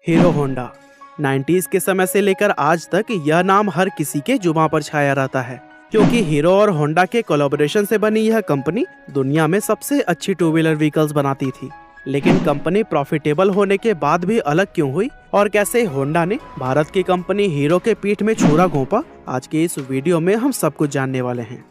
Hero Honda 90s के समय से लेकर आज तक यह नाम हर किसी के जुबां पर छाया रहता है, क्योंकि हीरो और होंडा के कोलैबोरेशन से बनी यह कंपनी दुनिया में सबसे अच्छी टू व्हीलर व्हीकल्स बनाती थी। लेकिन कंपनी प्रॉफिटेबल होने के बाद भी अलग क्यों हुई और कैसे होंडा ने भारत की कंपनी हीरो के पीठ में छुरा घोंपा, आज के इस वीडियो में हम सब कुछ जानने वाले हैं।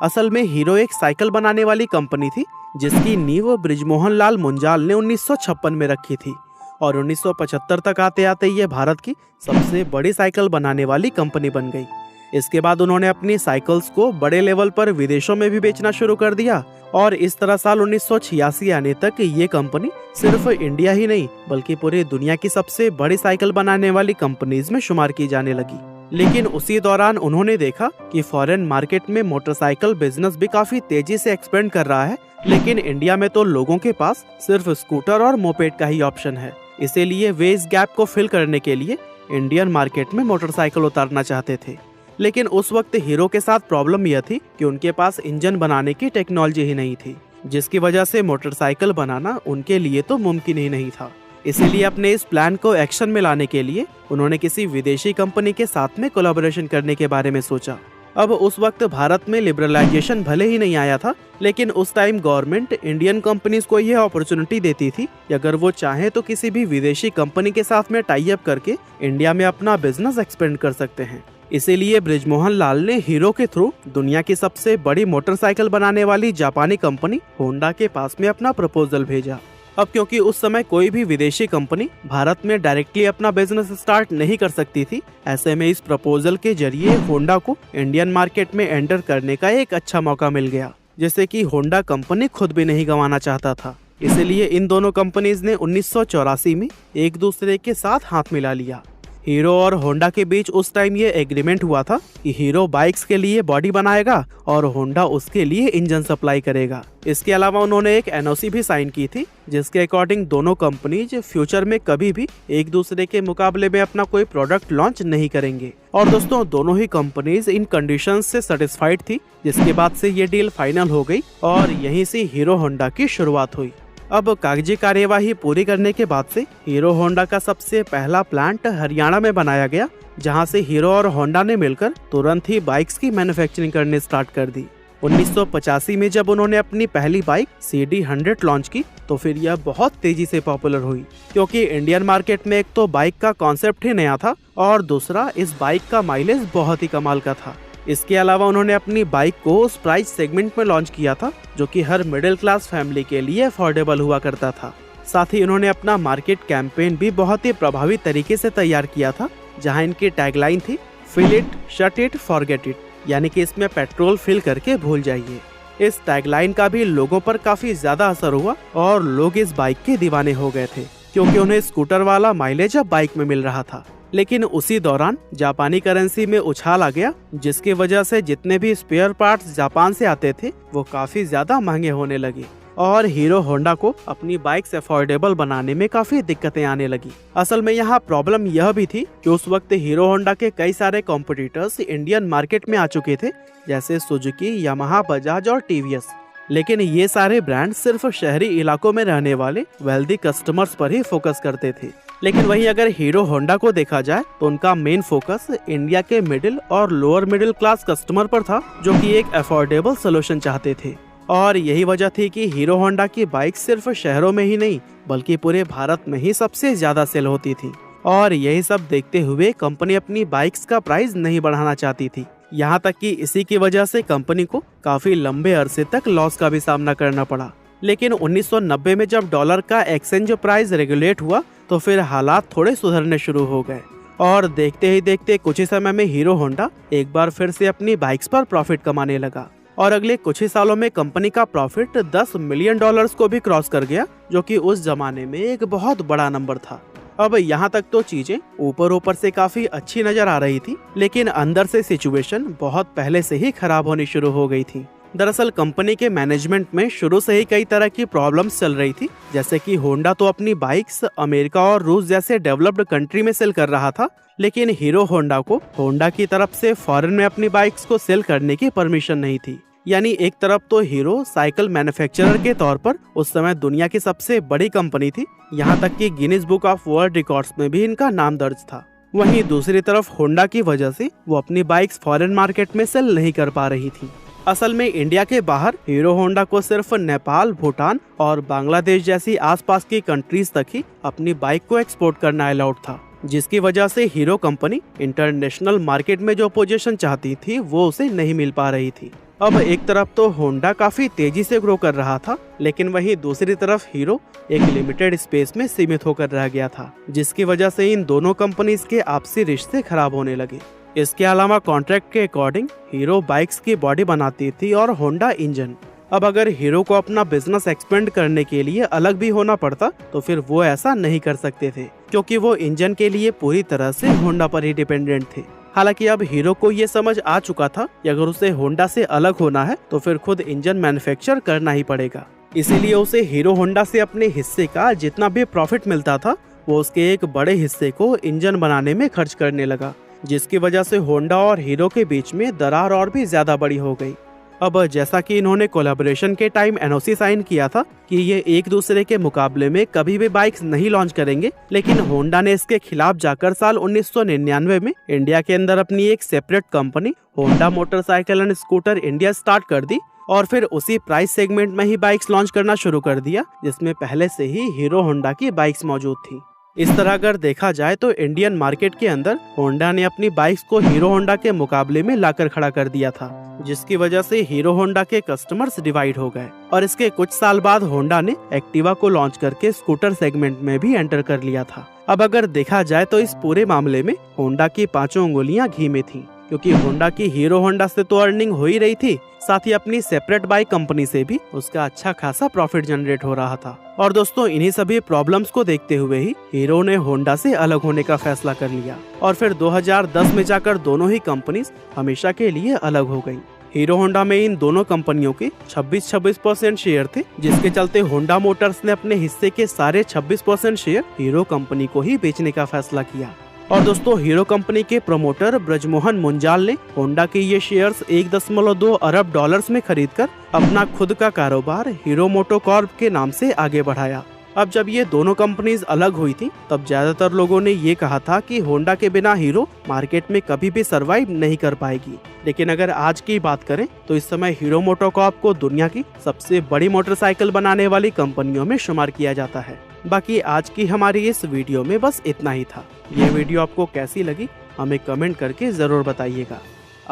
असल में हीरो एक साइकिल बनाने वाली कंपनी थी जिसकी नींव बृजमोहन लाल मुंजाल ने 1956 में रखी थी और 1975 तक आते आते ये भारत की सबसे बड़ी साइकिल बनाने वाली कंपनी बन गई। इसके बाद उन्होंने अपनी साइकिल्स को बड़े लेवल पर विदेशों में भी बेचना शुरू कर दिया और इस तरह साल 1986 आने तक ये कंपनी सिर्फ इंडिया ही नहीं बल्कि पूरी दुनिया की सबसे बड़ी साइकिल बनाने वाली कंपनीज में शुमार की जाने लगी। लेकिन उसी दौरान उन्होंने देखा कि फॉरेन मार्केट में मोटरसाइकिल बिजनेस भी काफी तेजी से एक्सपेंड कर रहा है, लेकिन इंडिया में तो लोगों के पास सिर्फ स्कूटर और मोपेड का ही ऑप्शन है। इसीलिए वे इस गैप को फिल करने के लिए इंडियन मार्केट में मोटरसाइकिल उतारना चाहते थे। लेकिन उस वक्त हीरो के साथ प्रॉब्लम यह थी कि उनके पास इंजन बनाने की टेक्नोलॉजी ही नहीं थी, जिसकी वजह से मोटरसाइकिल बनाना उनके लिए तो मुमकिन ही नहीं था। इसीलिए अपने इस प्लान को एक्शन में लाने के लिए उन्होंने किसी विदेशी कंपनी के साथ में कोलैबोरेशन करने के बारे में सोचा। अब उस वक्त भारत में लिबरलाइजेशन भले ही नहीं आया था, लेकिन उस टाइम गवर्नमेंट इंडियन कंपनीज को यह अपॉर्चुनिटी देती थी कि अगर वो चाहे तो किसी भी विदेशी कंपनी के साथ में टाई अप करके इंडिया में अपना बिजनेस एक्सपेंड कर सकते हैं। इसीलिए बृजमोहन लाल ने हीरो के थ्रू दुनिया की सबसे बड़ी मोटरसाइकिल बनाने वाली जापानी कंपनी होंडा के पास में अपना प्रपोजल भेजा। अब क्योंकि उस समय कोई भी विदेशी कंपनी भारत में डायरेक्टली अपना बिजनेस स्टार्ट नहीं कर सकती थी, ऐसे में इस प्रपोजल के जरिए होंडा को इंडियन मार्केट में एंटर करने का एक अच्छा मौका मिल गया, जैसे कि होंडा कंपनी खुद भी नहीं गंवाना चाहता था। इसलिए इन दोनों कंपनीज ने 1984 में एक दूसरे के साथ हाथ मिला लिया। हीरो और होंडा के बीच उस टाइम ये एग्रीमेंट हुआ था कि हीरो बाइक्स के लिए बॉडी बनाएगा और होंडा उसके लिए इंजन सप्लाई करेगा। इसके अलावा उन्होंने एक एनओसी भी साइन की थी जिसके अकॉर्डिंग दोनों कंपनीज फ्यूचर में कभी भी एक दूसरे के मुकाबले में अपना कोई प्रोडक्ट लॉन्च नहीं करेंगे। और दोस्तों, दोनों ही कंपनीज इन कंडीशंस से सेटिस्फाइड थी, जिसके बाद से ये डील फाइनल हो गई और यहीं से हीरो होंडा की शुरुआत हुई। अब कागजी कार्यवाही पूरी करने के बाद से हीरो होंडा का सबसे पहला प्लांट हरियाणा में बनाया गया, जहां से हीरो और होंडा ने मिलकर तुरंत ही बाइक्स की मैन्युफैक्चरिंग करने स्टार्ट कर दी। 1985 में जब उन्होंने अपनी पहली बाइक CD100 लॉन्च की तो फिर यह बहुत तेजी से पॉपुलर हुई, क्योंकि इंडियन मार्केट में एक तो बाइक का कॉन्सेप्ट ही नया था और दूसरा इस बाइक का माइलेज बहुत ही कमाल का था। इसके अलावा उन्होंने अपनी बाइक को उस प्राइस सेगमेंट में लॉन्च किया था जो कि हर मिडिल क्लास फैमिली के लिए अफोर्डेबल हुआ करता था। साथ ही उन्होंने अपना मार्केट कैंपेन भी बहुत ही प्रभावी तरीके से तैयार किया था, जहां इनकी टैगलाइन थी fill it, shut it, forget it, यानी कि इसमें पेट्रोल फिल करके भूल जाइए। इस टैगलाइन का भी लोगों पर काफी ज्यादा असर हुआ और लोग इस बाइक के दीवाने हो गए थे, क्योंकि उन्हें स्कूटर वाला माइलेज अब बाइक में मिल रहा था। लेकिन उसी दौरान जापानी करेंसी में उछाल आ गया, जिसकी वजह से जितने भी स्पेयर पार्ट्स जापान से आते थे वो काफी ज्यादा महंगे होने लगे और हीरो होंडा को अपनी बाइक्स अफोर्डेबल बनाने में काफी दिक्कतें आने लगी। असल में यहाँ प्रॉब्लम यह भी थी कि उस वक्त हीरो होंडा के कई सारे कॉम्पिटिटर्स इंडियन मार्केट में आ चुके थे, जैसे सुजुकी, यामाहा, बजाज और टीवीएस। लेकिन ये सारे ब्रांड सिर्फ शहरी इलाकों में रहने वाले वेल्दी कस्टमर्स पर ही फोकस करते थे। लेकिन वहीं अगर हीरो होंडा को देखा जाए तो उनका मेन फोकस इंडिया के मिडिल और लोअर मिडिल क्लास कस्टमर पर था, जो कि एक अफोर्डेबल सोल्यूशन चाहते थे। और यही वजह थी कि हीरो होंडा की बाइक सिर्फ शहरों में ही नहीं बल्कि पूरे भारत में ही सबसे ज्यादा सेल होती थी। और यही सब देखते हुए कंपनी अपनी बाइक्स का प्राइस नहीं बढ़ाना चाहती थी, यहाँ तक कि इसी की वजह से कंपनी को काफी लंबे अरसे तक लॉस का भी सामना करना पड़ा। लेकिन 1990 में जब डॉलर का एक्सचेंज प्राइस रेगुलेट हुआ तो फिर हालात थोड़े सुधरने शुरू हो गए और देखते ही देखते कुछ ही समय में हीरो होंडा एक बार फिर से अपनी बाइक्स पर प्रॉफिट कमाने लगा और अगले कुछ ही सालों में कंपनी का प्रॉफिट $10 मिलियन को भी क्रॉस कर गया, जो कि उस जमाने में एक बहुत बड़ा नंबर था। अब यहाँ तक तो चीजें ऊपर से काफी अच्छी नजर आ रही थी, लेकिन अंदर से सिचुएशन बहुत पहले से ही खराब होनी शुरू हो गई थी। दरअसल कंपनी के मैनेजमेंट में शुरू से ही कई तरह की प्रॉब्लम्स चल रही थी, जैसे कि होंडा तो अपनी बाइक्स अमेरिका और रूस जैसे डेवलप्ड कंट्री में सेल कर रहा था, लेकिन हीरो होंडा को होंडा की तरफ से फॉरेन में अपनी बाइक्स को सेल करने की परमिशन नहीं थी। यानी एक तरफ तो हीरो साइकिल मैन्युफैक्चरर के तौर पर उस समय दुनिया की सबसे बड़ी कंपनी थी, यहाँ तक कि Guinness book of world records में भी इनका नाम दर्ज था। वहीं दूसरी तरफ होंडा की वजह से वो अपनी बाइक्स फॉरेन मार्केट में सेल नहीं कर पा रही थी। असल में इंडिया के बाहर हीरो होंडा को सिर्फ नेपाल, भूटान और बांग्लादेश जैसी आसपास की कंट्रीज तक ही अपनी बाइक को एक्सपोर्ट करना अलाउड था, जिसकी वजह से हीरो कंपनी इंटरनेशनल मार्केट में जो पोजीशन चाहती थी वो उसे नहीं मिल पा रही थी। अब एक तरफ तो होंडा काफी तेजी से ग्रो कर रहा था, लेकिन वहीं दूसरी तरफ हीरो एक लिमिटेड स्पेस में सीमित होकर रह गया था, जिसकी वजह से इन दोनों कंपनीज के आपसी रिश्ते खराब होने लगे। इसके अलावा कॉन्ट्रैक्ट के अकॉर्डिंग हीरो बाइक्स की बॉडी बनाती थी और होंडा इंजन। अब अगर हीरो को अपना बिजनेस एक्सपेंड करने के लिए अलग भी होना पड़ता तो फिर वो ऐसा नहीं कर सकते थे, क्योंकि वो इंजन के लिए पूरी तरह से होंडा पर ही डिपेंडेंट थे। हालांकि अब हीरो को ये समझ आ चुका था कि अगर उसे होंडा से अलग होना है तो फिर खुद इंजन मैन्युफैक्चर करना ही पड़ेगा। इसीलिए उसे हीरो होंडा से अपने हिस्से का जितना भी प्रॉफिट मिलता था वो उसके एक बड़े हिस्से को इंजन बनाने में खर्च करने लगा, जिसकी वजह से होंडा और हीरो के बीच में दरार और भी ज्यादा बड़ी हो गई। अब जैसा कि इन्होंने कोलैबोरेशन के टाइम एनओसी साइन किया था कि ये एक दूसरे के मुकाबले में कभी भी बाइक्स नहीं लॉन्च करेंगे, लेकिन होंडा ने इसके खिलाफ जाकर साल 1999 में इंडिया के अंदर अपनी एक separate company Honda motorcycle and scooter India start कर दी और फिर उसी प्राइस सेगमेंट में ही बाइक्स लॉन्च करना शुरू कर दिया, जिसमें पहले से ही हीरो होंडा की बाइक्स मौजूद थी। इस तरह अगर देखा जाए तो इंडियन मार्केट के अंदर होंडा ने अपनी बाइक्स को हीरो होंडा के मुकाबले में लाकर खड़ा कर दिया था, जिसकी वजह से हीरो होंडा के कस्टमर्स डिवाइड हो गए और इसके कुछ साल बाद होंडा ने एक्टिवा को लॉन्च करके स्कूटर सेगमेंट में भी एंटर कर लिया था। अब अगर देखा जाए तो इस पूरे मामले में होंडा की पांचों उंगलियां घी में थी, क्योंकि होंडा की हीरो होंडा से तो अर्निंग हो ही रही थी, साथ ही अपनी सेपरेट बाइक कंपनी से भी उसका अच्छा खासा प्रॉफिट जनरेट हो रहा था। और दोस्तों, इन्हीं सभी प्रॉब्लम्स को देखते हुए ही हीरो ने होंडा से अलग होने का फैसला कर लिया और फिर 2010 में जाकर दोनों ही कंपनीज हमेशा के लिए अलग हो गयी। हीरो होंडा में इन दोनों कंपनियों के 26% शेयर थे, जिसके चलते होंडा मोटर्स ने अपने हिस्से के सारे 26% शेयर हीरो कंपनी को ही बेचने का फैसला किया। और दोस्तों, हीरो कंपनी के प्रमोटर ब्रजमोहन मुंजाल ने होंडा के ये शेयर्स 1.2 अरब डॉलर्स में खरीदकर अपना खुद का कारोबार हीरो मोटोकॉर्प के नाम से आगे बढ़ाया। अब जब ये दोनों कंपनीज अलग हुई थी तब ज्यादातर लोगों ने ये कहा था कि होंडा के बिना हीरो मार्केट में कभी भी सरवाइव नहीं कर पाएगी, लेकिन अगर आज की बात करें तो इस समय हीरो मोटोकॉर्प को दुनिया की सबसे बड़ी मोटरसाइकिल बनाने वाली कंपनियों में शुमार किया जाता है। बाकी आज की हमारी इस वीडियो में बस इतना ही था। ये वीडियो आपको कैसी लगी हमें कमेंट करके जरूर बताइएगा।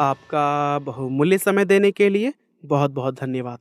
आपका बहुमूल्य समय देने के लिए बहुत बहुत धन्यवाद।